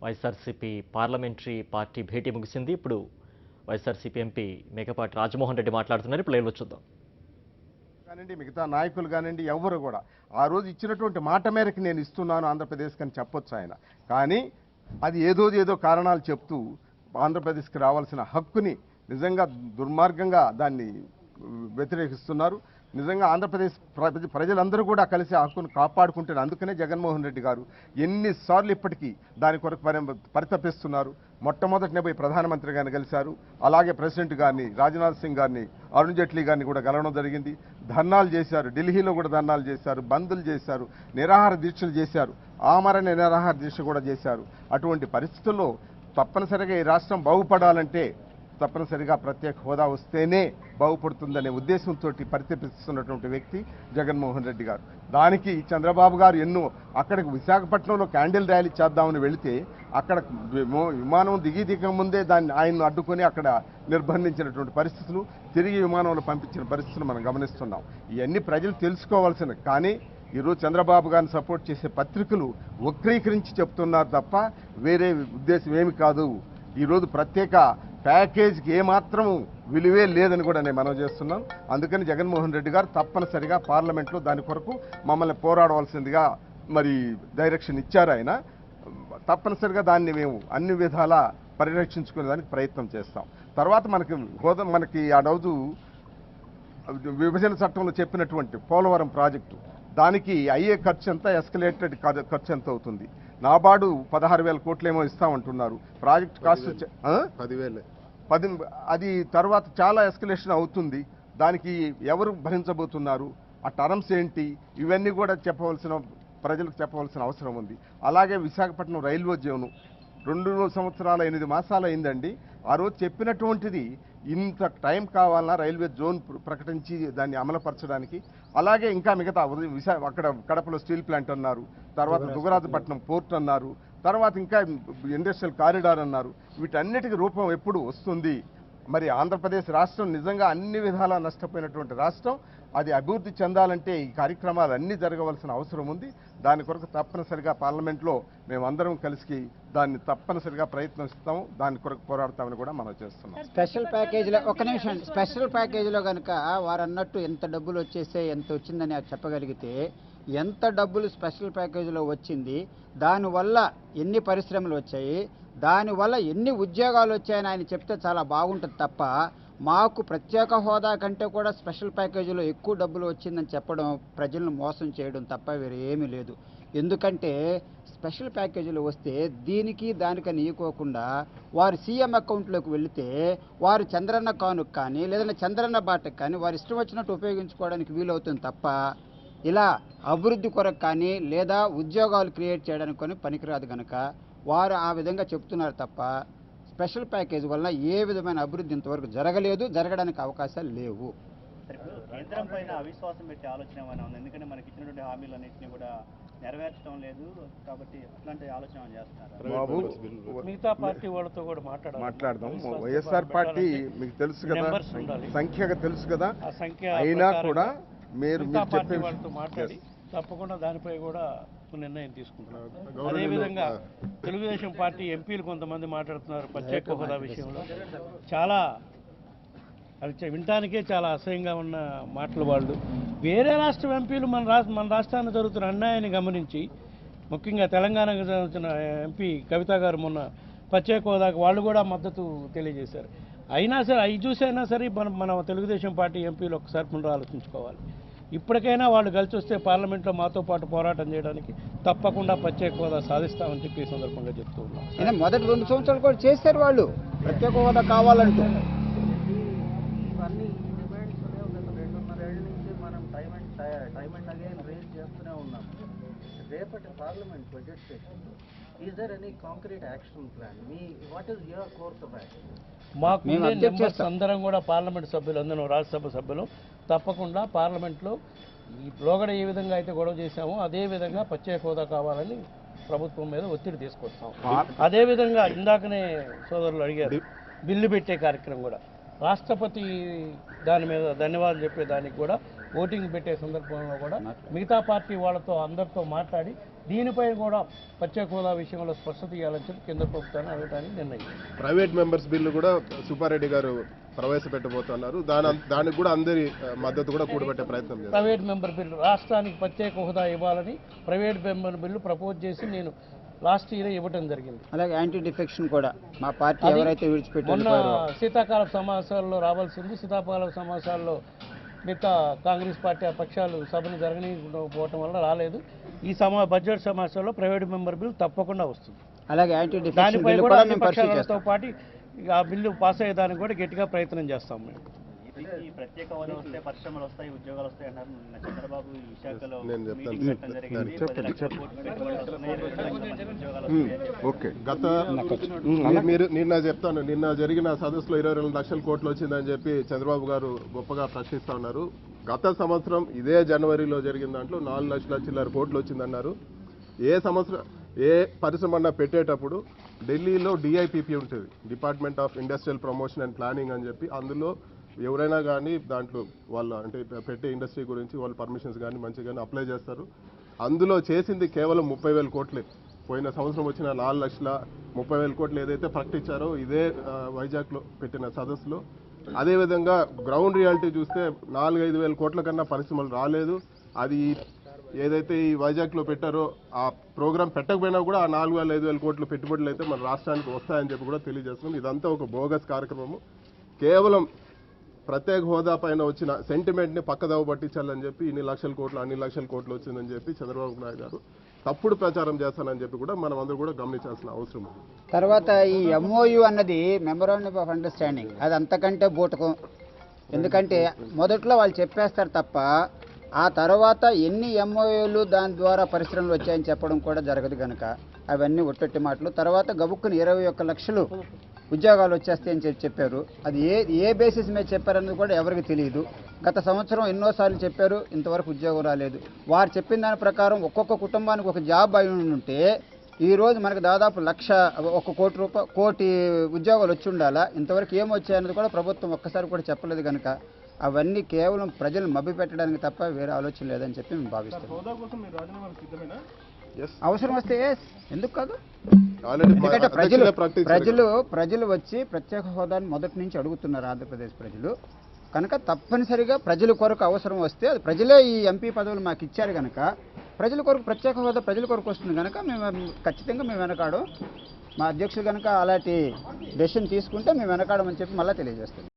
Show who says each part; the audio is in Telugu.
Speaker 1: వైఎస్ఆర్సీపీ పార్లమెంటరీ పార్టీ భేటీ ముగిసింది. ఇప్పుడు వైఎస్ఆర్సీపీ ఎంపీ మేకపాటి రాజమోహన్ రెడ్డి మాట్లాడుతున్నారు. ఇప్పుడు లైవ్లో చూద్దాం.
Speaker 2: కానివ్వండి, మిగతా నాయకులు కానివ్వండి, ఎవరు కూడా ఆ రోజు ఇచ్చినటువంటి మాట మేరకు నేను ఇస్తున్నాను ఆంధ్రప్రదేశ్కి అని చెప్పొచ్చు ఆయన. కానీ అది ఏదో కారణాలు చెప్తూ ఆంధ్రప్రదేశ్కి రావాల్సిన హక్కుని నిజంగా దుర్మార్గంగా దాన్ని వ్యతిరేకిస్తున్నారు. నిజంగా ఆంధ్రప్రదేశ్ ప్రజలందరూ కూడా కలిసి ఆ హక్కును కాపాడుకుంటారు. అందుకనే జగన్మోహన్ రెడ్డి గారు ఎన్నిసార్లు ఇప్పటికీ దాని కొరకు పరితపిస్తున్నారు. మొట్టమొదటినే పోయి ప్రధానమంత్రి గారిని కలిశారు. అలాగే ప్రెసిడెంట్ గారిని, రాజ్నాథ్ సింగ్ గారిని, అరుణ్ జైట్లీ గారిని కూడా కలవడం జరిగింది. ధర్నాలు చేశారు, ఢిల్లీలో కూడా ధర్నాలు చేశారు, బంద్లు చేశారు, నిరాహార దీక్షలు చేశారు, ఆమరణ నిరాహార దీక్ష కూడా చేశారు. అటువంటి పరిస్థితుల్లో తప్పనిసరిగా ఈ రాష్ట్రం బాగుపడాలంటే తప్పనిసరిగా ప్రత్యేక హోదా వస్తేనే బాగుపడుతుందనే ఉద్దేశంతో పరితపిస్తున్నటువంటి వ్యక్తి జగన్మోహన్ రెడ్డి గారు. దానికి చంద్రబాబు గారు ఎన్నో అక్కడికి విశాఖపట్నంలో క్యాండిల్ ర్యాలీ చేద్దామని వెళితే అక్కడ విమానం దిగక ముందే దాన్ని ఆయన్ను అడ్డుకొని అక్కడ నిర్బంధించినటువంటి పరిస్థితులు, తిరిగి విమానంలో పంపించిన పరిస్థితులు మనం గమనిస్తున్నాం. ఇవన్నీ ప్రజలు తెలుసుకోవాల్సిన. కానీ ఈరోజు చంద్రబాబు గారిని సపోర్ట్ చేసే పత్రికలు వక్రీకరించి చెప్తున్నారు తప్ప వేరే ఉద్దేశం ఏమి కాదు. ఈరోజు ప్రత్యేక ప్యాకేజీకి ఏమాత్రం విలువే లేదని కూడా నేను మనవి చేస్తున్నాను. అందుకని జగన్మోహన్ రెడ్డి గారు తప్పనిసరిగా పార్లమెంట్లో దాని కొరకు మమ్మల్ని పోరాడవలసిందిగా మరి డైరెక్షన్ ఇచ్చారు ఆయన. తప్పనిసరిగా దాన్ని మేము అన్ని విధాలా పరిరక్షించుకునేదానికి ప్రయత్నం చేస్తాం. తర్వాత మనకి ఆ రోజు విభజన చట్టంలో చెప్పినటువంటి పోలవరం ప్రాజెక్టు దానికి అయ్యే ఖర్చు ఎంత, ఎస్కలేటెడ్ ఖర్చు ఎంత అవుతుంది? నాబార్డు 16,000 కోట్లేమో ఇస్తామంటున్నారు. Project cost 10,000. అది తర్వాత చాలా ఎస్కలేషన్ అవుతుంది. దానికి ఎవరు భరించబోతున్నారు, ఆ టర్మ్స్ ఏంటి, ఇవన్నీ కూడా ప్రజలకు చెప్పవలసిన అవసరం ఉంది. అలాగే విశాఖపట్నం రైల్వే జోను 2 సంవత్సరాల 8 మాసాలు అయిందండి. ఆ రోజు చెప్పినటువంటిది ఇంత టైం కావాలన్నా రైల్వే జోన్ ప్రకటించి దాన్ని అమలుపరచడానికి. అలాగే ఇంకా మిగతా అక్కడ కడపలో స్టీల్ ప్లాంట్ అన్నారు, తర్వాత దుగరాజపట్నం పోర్ట్ అన్నారు, తర్వాత ఇంకా ఇండస్ట్రియల్ కారిడార్ అన్నారు. వీటన్నిటికీ రూపం ఎప్పుడు వస్తుంది? మరి ఆంధ్రప్రదేశ్ రాష్ట్రం నిజంగా అన్ని విధాలా నష్టపోయినటువంటి రాష్ట్రం. అది అభివృద్ధి చెందాలంటే ఈ కార్యక్రమాలు అన్నీ జరగవలసిన అవసరం ఉంది. దాని కొరకు తప్పనిసరిగా పార్లమెంట్లో మేమందరం కలిసి దాన్ని తప్పనిసరిగా ప్రయత్నిస్తాము, దాని కొరకు పోరాడతామని కూడా మనం చేస్తున్నాం.
Speaker 3: స్పెషల్ ప్యాకేజీలో ఒక నిమిషం, స్పెషల్ ప్యాకేజీలో కనుక వారు అన్నట్టు ఎంత డబ్బులు వచ్చేస్తే ఎంత వచ్చిందని చెప్పగలిగితే, ఎంత డబ్బులు స్పెషల్ ప్యాకేజీలో వచ్చింది, దానివల్ల ఎన్ని పరిశ్రమలు వచ్చాయి, దానివల్ల ఎన్ని ఉద్యోగాలు వచ్చాయని ఆయన చెప్తే చాలా బాగుంటుంది తప్ప, మాకు ప్రత్యేక హోదా కంటే కూడా స్పెషల్ ప్యాకేజీలో ఎక్కువ డబ్బులు వచ్చిందని చెప్పడం ప్రజలను మోసం చేయడం తప్ప వేరే ఏమీ లేదు. ఎందుకంటే స్పెషల్ ప్యాకేజీలో వస్తే దీనికి దానికని ఇవ్వకోకుండా వారు సీఎం అకౌంట్లోకి వెళితే వారు చంద్రన్న కానుక కానీ లేదంటే చంద్రన్న బాటకు కానీ వారు ఇష్టం వచ్చినట్టు ఉపయోగించుకోవడానికి వీలవుతుంది తప్ప ఇలా అభివృద్ధి కొరకు కానీ లేదా ఉద్యోగాలు క్రియేట్ చేయడానికి కానీ పనికిరాదు కనుక వారు ఆ విధంగా చెప్తున్నారు తప్ప స్పెషల్ ప్యాకేజ్ వల్ల ఏ విధమైన అభివృద్ధి ఇంతవరకు జరగలేదు, జరగడానికి అవకాశాలు లేవు.
Speaker 4: కేంద్రం పైన అవిశ్వాసం పెట్టే ఆలోచన ఏమైనా ఉంది? ఎందుకంటే మనకి ఇచ్చినటువంటి హామీలన్నింటినీ కూడా నెరవేర్చడం లేదు కాబట్టి అట్లాంటి ఆలోచన చేస్తున్నారు.
Speaker 5: మిగతా పార్టీ వాళ్ళతో కూడా
Speaker 2: మాట్లాడదాం. వైఎస్ఆర్ పార్టీ మీకు తెలుసు కదా, సంఖ్యగా తెలుసు కదా, అయినా కూడా మీరు చెప్పే
Speaker 5: వాళ్ళతో మాట్లాడి తప్పకుండా దానిపై కూడా నిర్ణయం తీసుకుంటున్నారు. అదేవిధంగా తెలుగుదేశం పార్టీ ఎంపీలు కొంతమంది మాట్లాడుతున్నారు ప్రత్యేక హోదా విషయంలో. చాలా అది వినటానికే చాలా అసహ్యంగా ఉన్న మాటలు. వాళ్ళు వేరే రాష్ట్రం ఎంపీలు మన రాష్ట్రాన్ని జరుగుతున్న అన్యాయాన్ని గమనించి, ముఖ్యంగా తెలంగాణకు చెందిన ఎంపీ కవిత గారు మొన్న ప్రత్యేక హోదాకు వాళ్ళు కూడా మద్దతు తెలియజేశారు. అయినా సరే అవి చూసైనా సరే మన తెలుగుదేశం పార్టీ ఎంపీలు ఒకసారి పునరాలోచించుకోవాలి. ఇప్పటికైనా వాళ్ళు కలిసి వస్తే పార్లమెంట్లో మాతో పాటు పోరాటం చేయడానికి తప్పకుండా ప్రత్యేక హోదా సాధిస్తామని చెప్పి ఈ సందర్భంగా చెప్తూ ఉన్నాం.
Speaker 3: మొదటి 2 సంవత్సరాలు కూడా చేశారు వాళ్ళు ప్రత్యేక హోదా కావాలంటూ.
Speaker 4: ఇవన్నీ డిమాండ్స్ 2.5 ఏళ్ళ నుంచి మనం టైం అండ్ అగైన్ రేజ్ చేస్తూనే ఉన్నాం. రేపటి parliament budget session is there any concrete action plan? What is your course of action?
Speaker 5: మాకు మెంబర్స్ అందరం కూడా పార్లమెంట్ సభ్యులు అందరం రాజ్యసభ సభ్యులు తప్పకుండా పార్లమెంట్లో ఈ లోగడ ఏ విధంగా అయితే గొడవ చేశామో అదే విధంగా ప్రత్యేక హోదా కావాలని ప్రభుత్వం మీద ఒత్తిడి తీసుకొస్తాం. అదేవిధంగా ఇందాకనే సోదరులు అడిగారు బిల్లు పెట్టే కార్యక్రమం కూడా రాష్ట్రపతి దాని మీద ధన్యవాదాలు చెప్పే దానికి కూడా ఓటింగ్ పెట్టే సందర్భంలో కూడా మిగతా పార్టీ వాళ్ళతో అందరితో మాట్లాడి దీనిపై కూడా ప్రత్యేక హోదా విషయంలో స్పష్టత ఇవ్వాలని చెప్పి కేంద్ర ప్రభుత్వాన్ని అడగడానికి నిర్ణయం.
Speaker 6: ప్రైవేట్ మెంబర్స్ బిల్లు కూడా సుబ్బారెడ్డి గారు ప్రవేశపెట్టబోతున్నారు. దానికి కూడా అందరి మద్దతు కూడా కూడబెట్టే ప్రయత్నం చేస్తారు.
Speaker 5: ప్రైవేట్ మెంబర్ బిల్లు రాష్ట్రానికి ప్రత్యేక హోదా ఇవ్వాలని ప్రైవేట్ మెంబర్ బిల్లు ప్రపోజ్ చేసి నేను లాస్ట్ ఇయర్ ఇవ్వడం జరిగింది.
Speaker 3: అలాగే యాంటీ డిఫెక్షన్ కూడా మా పార్టీ
Speaker 5: అది
Speaker 3: ఎవరైతే విడిచిపెట్టి
Speaker 5: మొన్న శీతాకాల సమావేశాల్లో రావాల్సింది. శీతాకాల సమావేశాల్లో మిగతా కాంగ్రెస్ పార్టీ పక్షాలు సభను జరగకపోవటం వల్ల రాలేదు. ఈ బడ్జెట్ సమావేశాల్లో ప్రైవేట్ మెంబర్ బిల్ తప్పకుండా వస్తుంది.
Speaker 3: అలాగే యాంటీ డిఫెక్షన్
Speaker 5: దానిపై
Speaker 3: బిల్లు
Speaker 5: కూడా
Speaker 3: కూడా
Speaker 5: అన్ని
Speaker 3: మేము పరిశీలి
Speaker 5: పక్షాలతో
Speaker 3: చేస్తాం.
Speaker 5: పాటు ఆ బిల్లు పాస్ అయ్యేదానికి కూడా గట్టిగా ప్రయత్నం చేస్తాం మేము.
Speaker 7: ఈ ప్రత్యేక హోదా వస్తే పరిశ్రమలు వస్తాయి, ఉద్యోగాలు వస్తాయి అన్నారు. నిన్న చంద్రబాబు విశాఖలో
Speaker 6: నేను చెప్తాను.
Speaker 7: మీటింగ్ పెట్టడం జరిగింది. 10 లక్షల కోట్లు పెట్టుబడులు వస్తున్నాయి, 2 లక్షల మంది ఉద్యోగాలు వస్తాయి.
Speaker 2: ఓకే.
Speaker 6: నిన్న చెప్తాను, నిన్న జరిగిన సదస్సులో 22 లక్షల కోట్లు వచ్చిందని చెప్పి చంద్రబాబు గారు గొప్పగా ప్రశ్నిస్తా ఉన్నారు. గత సంవత్సరం ఇదే జనవరిలో జరిగిన దాంట్లో 4 లక్షల చిల్లర కోట్లు వచ్చిందన్నారు. ఏ పరిశ్రమ పెట్టేటప్పుడు ఢిల్లీలో డిఐపిపి ఉంటుంది, department of industrial promotion and planning అని చెప్పి. అందులో ఎవరైనా కానీ దాంట్లో వాళ్ళ అంటే పెట్టే ఇండస్ట్రీ గురించి వాళ్ళు పర్మిషన్స్ కానీ మంచిగానే అప్లై చేస్తారు. అందులో చేసింది కేవలం 30,000 కోట్లే. పోయిన సంవత్సరం వచ్చిన 4,30,000 కోట్లు ఏదైతే ప్రకటించారో ఇదే వైజాగ్లో పెట్టిన సదస్సులో. అదేవిధంగా గ్రౌండ్ రియాలిటీ చూస్తే 4-5 వేల కోట్ల కన్నా పరిశ్రమలు రాలేదు. అది ఏదైతే ఈ వైజాగ్లో పెట్టారో ఆ ప్రోగ్రామ్ పెట్టకపోయినా కూడా ఆ 4,000-5,000 కోట్ల పెట్టుబడులు అయితే మన రాష్ట్రానికి వస్తాయని చెప్పి కూడా తెలియజేస్తున్నాం. ఇదంతా ఒక బోగస్ కార్యక్రమము. కేవలం ప్రత్యేక హోదా పైన వచ్చిన సెంటిమెంట్ని పక్కదవ పట్టించాలని చెప్పి ఇన్ని లక్షల కోట్లు అన్ని లక్షల కోట్లు వచ్చిందని చెప్పి చంద్రబాబు నాయుడు గారు తప్పుడు ప్రచారం చేస్తానని చెప్పి కూడా మనం అందరూ కూడా గమనించాల్సిన అవసరం ఉంది.
Speaker 3: తర్వాత ఈ ఎంఓయు అన్నది మెమరాండం ఆఫ్ అండర్స్టాండింగ్, అది అంతకంటే బూటకం. ఎందుకంటే మొదట్లో వాళ్ళు చెప్పేస్తారు తప్ప ఆ తర్వాత ఎన్ని ఎంఓయూలు దాని ద్వారా పరిశ్రమలు వచ్చాయని చెప్పడం కూడా జరగదు కనుక అవన్నీ ఒట్టొట్టి మాటలు. తర్వాత గబుక్కుని 21 లక్షలు ఉద్యోగాలు వచ్చేస్తాయని చెప్పారు. అది ఏ బేసిస్ మీద చెప్పారన్నది కూడా ఎవరికి తెలియదు. గత సంవత్సరం ఎన్నోసార్లు చెప్పారు, ఇంతవరకు ఉద్యోగం రాలేదు. వారు చెప్పిన దాని ప్రకారం ఒక్కొక్క కుటుంబానికి ఒక జాబ్ అయి ఉంటే ఈరోజు మనకు దాదాపు 1 కోటి ఉద్యోగాలు వచ్చి ఉండాలా. ఇంతవరకు ఏమొచ్చాయన్నది కూడా ప్రభుత్వం ఒక్కసారి కూడా చెప్పలేదు కనుక అవన్నీ కేవలం ప్రజలు మభ్య పెట్టడానికి తప్ప వేరే ఆలోచన లేదని చెప్పి మేము భావిస్తాం. అవసరం వస్తే ఎందుకు కాదు? ఎందుకంటే ప్రజలు వచ్చి ప్రత్యేక హోదాని మొదటి నుంచి అడుగుతున్నారు ఆంధ్రప్రదేశ్ ప్రజలు కనుక తప్పనిసరిగా ప్రజల కొరకు అవసరం వస్తే అది ప్రజలే ఈ ఎంపీ పదవులు మాకు ఇచ్చారు కనుక ప్రజల కొరకు ప్రత్యేక హోదా ప్రజల కొరకు వస్తుంది కనుక మేము ఖచ్చితంగా మేము వెనకాడం. మా అధ్యక్షులు కనుక అలాంటి డెసిషన్ తీసుకుంటే మేము వెనకాడమని చెప్పి మళ్ళీ తెలియజేస్తాం.